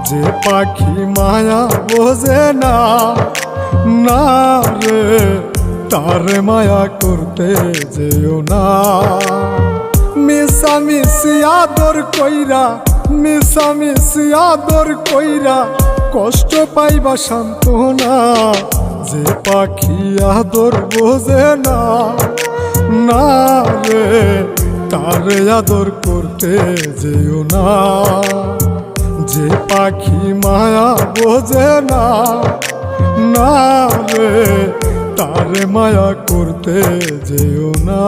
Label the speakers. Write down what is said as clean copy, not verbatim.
Speaker 1: যে পাখি মায়া বোঝে না, না রে তারে মায়া করতে যেও না। মিশামিশি আদর কইরা, মিশামিশি আদর কইরা কষ্ট পাইবা সান্ত্বনা। যে পাখি আদর বোঝে না, না রে তারে আদর করতে যেও না। যে পাখি মায়া বোঝে না, না রে তারে মায়া করতে যেও না।